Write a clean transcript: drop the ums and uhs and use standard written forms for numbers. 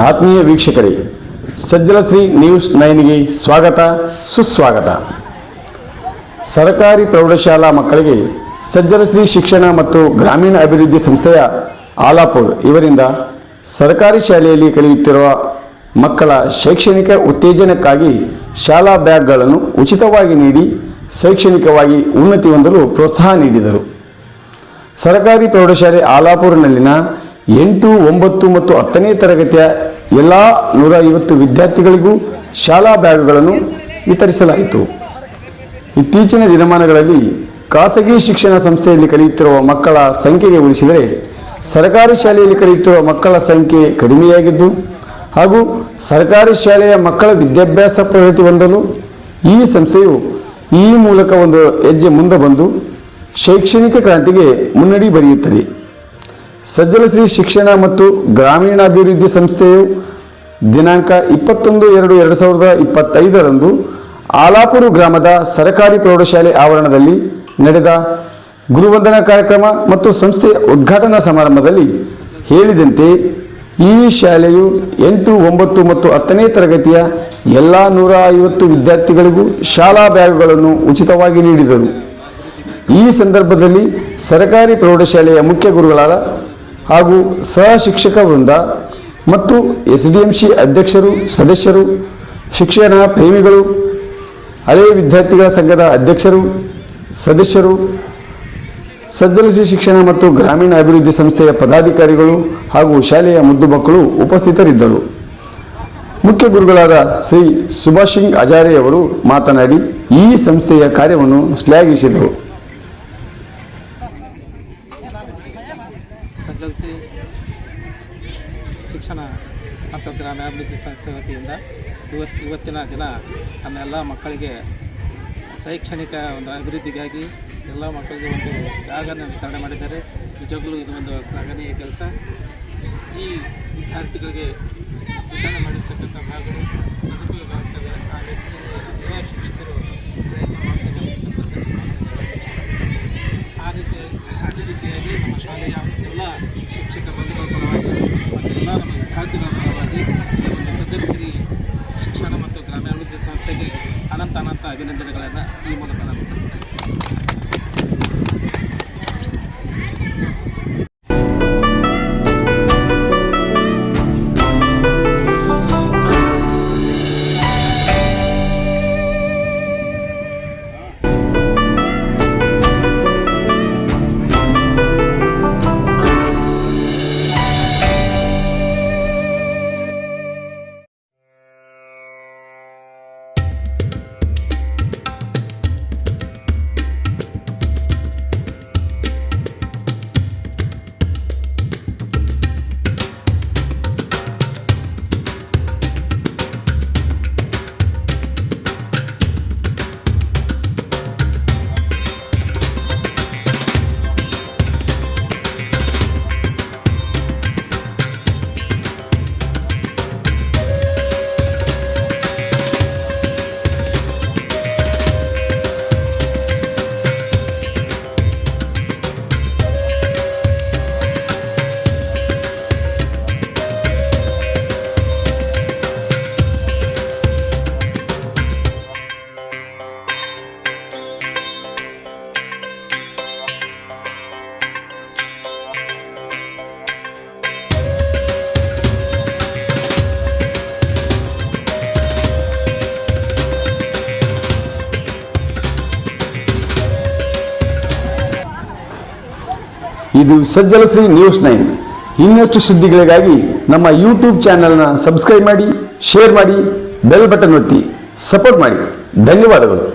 ಆತ್ಮೀಯ ವೀಕ್ಷಕರೇ, ಸಜ್ಜಲಶ್ರೀ ನ್ಯೂಸ್ 9ಗೆ ಸ್ವಾಗತ ಸುಸ್ವಾಗತ. ಸರ್ಕಾರಿ ಪ್ರೌಢಶಾಲಾ ಮಕ್ಕಳಿಗೆ ಸಜ್ಜಲಶ್ರೀ ಶಿಕ್ಷಣ ಮತ್ತು ಗ್ರಾಮೀಣ ಅಭಿವೃದ್ಧಿ ಸಂಸ್ಥೆಯ ಆಲಾಪುರ್ ಇವರಿಂದ ಸರ್ಕಾರಿ ಶಾಲೆಯಲ್ಲಿ ಕಲಿಯುತ್ತಿರುವ ಮಕ್ಕಳ ಶೈಕ್ಷಣಿಕ ಉತ್ತೇಜನಕ್ಕಾಗಿ ಶಾಲಾ ಬ್ಯಾಗ್ಗಳನ್ನು ಉಚಿತವಾಗಿ ನೀಡಿ ಶೈಕ್ಷಣಿಕವಾಗಿ ಉನ್ನತಿ ಹೊಂದಲು ಪ್ರೋತ್ಸಾಹ ನೀಡಿದರು. ಸರ್ಕಾರಿ ಪ್ರೌಢಶಾಲೆ ಆಲಾಪುರ್ನಲ್ಲಿನ 8, 9 ಮತ್ತು 10ನೇ ತರಗತಿಯ ಎಲ್ಲ 150 ವಿದ್ಯಾರ್ಥಿಗಳಿಗೂ ಶಾಲಾ ಬ್ಯಾಗ್ಗಳನ್ನು ವಿತರಿಸಲಾಯಿತು. ಇತ್ತೀಚಿನ ದಿನಮಾನಗಳಲ್ಲಿ ಖಾಸಗಿ ಶಿಕ್ಷಣ ಸಂಸ್ಥೆಯಲ್ಲಿ ಕಲಿಯುತ್ತಿರುವ ಮಕ್ಕಳ ಸಂಖ್ಯೆಗೆ ಹೋಲಿಸಿದರೆ ಸರ್ಕಾರಿ ಶಾಲೆಯಲ್ಲಿ ಕಲಿಯುತ್ತಿರುವ ಮಕ್ಕಳ ಸಂಖ್ಯೆ ಕಡಿಮೆಯಾಗಿದ್ದು ಹಾಗೂ ಸರ್ಕಾರಿ ಶಾಲೆಯ ಮಕ್ಕಳ ವಿದ್ಯಾಭ್ಯಾಸ ಪ್ರಗತಿ ಹೊಂದಲು ಈ ಸಂಸ್ಥೆಯು ಈ ಮೂಲಕ ಒಂದು ಹೆಜ್ಜೆ ಮುಂದೆ ಬಂದು ಶೈಕ್ಷಣಿಕ ಕ್ರಾಂತಿಗೆ ಮುನ್ನಡಿ ಬರೆಯುತ್ತದೆ. ಸಜ್ಜಲಶ್ರೀ ಶಿಕ್ಷಣ ಮತ್ತು ಗ್ರಾಮೀಣಾಭಿವೃದ್ಧಿ ಸಂಸ್ಥೆಯು ದಿನಾಂಕ 21/2/2025 ಆಲಾಪುರ ಗ್ರಾಮದ ಸರ್ಕಾರಿ ಪ್ರೌಢಶಾಲೆ ಆವರಣದಲ್ಲಿ ನಡೆದ ಗುರುವಂದನಾ ಕಾರ್ಯಕ್ರಮ ಮತ್ತು ಸಂಸ್ಥೆಯ ಉದ್ಘಾಟನಾ ಸಮಾರಂಭದಲ್ಲಿ ಹೇಳಿದಂತೆ ಈ ಶಾಲೆಯು 8, 9 ಮತ್ತು 10ನೇ ತರಗತಿಯ ಎಲ್ಲ 150 ವಿದ್ಯಾರ್ಥಿಗಳಿಗೂ ಶಾಲಾ ಬ್ಯಾಗ್ಗಳನ್ನು ಉಚಿತವಾಗಿ ನೀಡಿದರು. ಈ ಸಂದರ್ಭದಲ್ಲಿ ಸರ್ಕಾರಿ ಪ್ರೌಢಶಾಲೆಯ ಮುಖ್ಯ ಗುರುಗಳಾದ ಹಾಗೂ ಸಹ ಶಿಕ್ಷಕ ವೃಂದ ಮತ್ತು SDMC ಅಧ್ಯಕ್ಷರು, ಸದಸ್ಯರು, ಶಿಕ್ಷಣ ಪ್ರೇಮಿಗಳು, ಹಳೆಯ ವಿದ್ಯಾರ್ಥಿಗಳ ಸಂಘದ ಅಧ್ಯಕ್ಷರು, ಸದಸ್ಯರು, ಸಜ್ಜಲಶ್ರೀ ಶಿಕ್ಷಣ ಮತ್ತು ಗ್ರಾಮೀಣ ಅಭಿವೃದ್ಧಿ ಸಂಸ್ಥೆಯ ಪದಾಧಿಕಾರಿಗಳು ಹಾಗೂ ಶಾಲೆಯ ಮುದ್ದು ಮಕ್ಕಳು ಉಪಸ್ಥಿತರಿದ್ದರು. ಮುಖ್ಯ ಗುರುಗಳಾದ ಶ್ರೀ ಸುಭಾಷ್ ಸಿಂಗ್ ಹಜಾರೆ ಅವರು ಮಾತನಾಡಿ ಈ ಸಂಸ್ಥೆಯ ಕಾರ್ಯವನ್ನು ಶ್ಲಾಘಿಸಿದರು. ಸಜ್ಜಲಶ್ರೀ ಶಿಕ್ಷಣ ಮತ್ತು ಗ್ರಾಮೀಣಾಭಿವೃದ್ಧಿ ಸಂಸ್ಥೆ ವತಿಯಿಂದ ಇವತ್ತಿನ ದಿನ ನಮ್ಮೆಲ್ಲ ಮಕ್ಕಳಿಗೆ ಶೈಕ್ಷಣಿಕ ಒಂದು ಅಭಿವೃದ್ಧಿಗಾಗಿ ಎಲ್ಲ ಮಕ್ಕಳಿಗೆ ಒಂದು ಬ್ಯಾಗನ್ನು ವಿತರಣೆ ಮಾಡಿದ್ದಾರೆ. ನಿಜವಾಗಲೂ ಇದು ಒಂದು ಶ್ಲಾಘನೀಯ ಕೆಲಸ. ಈ ವಿದ್ಯಾರ್ಥಿಗಳಿಗೆ ವಿತರಣೆ ಮಾಡಿರ್ತಕ್ಕಂಥ ಬ್ಯಾಗ್ಗಳು ಸದುಪಯೋಗ ಆಗ್ತವೆ. ಆ ನಿಟ್ಟಿನಲ್ಲಿ ಎಲ್ಲ ಶಿಕ್ಷಕರು ಪ್ರಯತ್ನ ಮಾಡ್ತಾರೆ. ಅದೇ ರೀತಿಯಾಗಿ ನಮ್ಮ ಶಾಲೆಯ ಎಲ್ಲ ಶಿಕ್ಷಕ ಬಂಧುಗಳ ಪರವಾಗಿ ಮತ್ತು ಎಲ್ಲ ನಮ್ಮ ವಿದ್ಯಾರ್ಥಿಗಳ ಪರವಾಗಿ ಒಂದು ಸಜ್ಜಲಶ್ರೀ ಶಿಕ್ಷಣ ಮತ್ತು ಗ್ರಾಮೀಣಾಭಿವೃದ್ಧಿ ಸಂಸ್ಥೆಗೆ ಅನಂತ ಅಭಿನಂದನೆಗಳನ್ನು ಈ ಮೂಲಕ ನಾನು ಸಲ್ಲಿಸ್ತೇನೆ. ಇದು ಸಜ್ಜಲಶ್ರೀ ನ್ಯೂಸ್ 9. ಇನ್ನಷ್ಟು ಸುದ್ದಿಗಳಿಗಾಗಿ ನಮ್ಮ ಯೂಟ್ಯೂಬ್ ಚಾನೆಲ್ನ ಸಬ್ಸ್ಕ್ರೈಬ್ ಮಾಡಿ, ಶೇರ್ ಮಾಡಿ, ಬೆಲ್ ಬಟನ್ ಒತ್ತಿ ಸಪೋರ್ಟ್ ಮಾಡಿ. ಧನ್ಯವಾದಗಳು.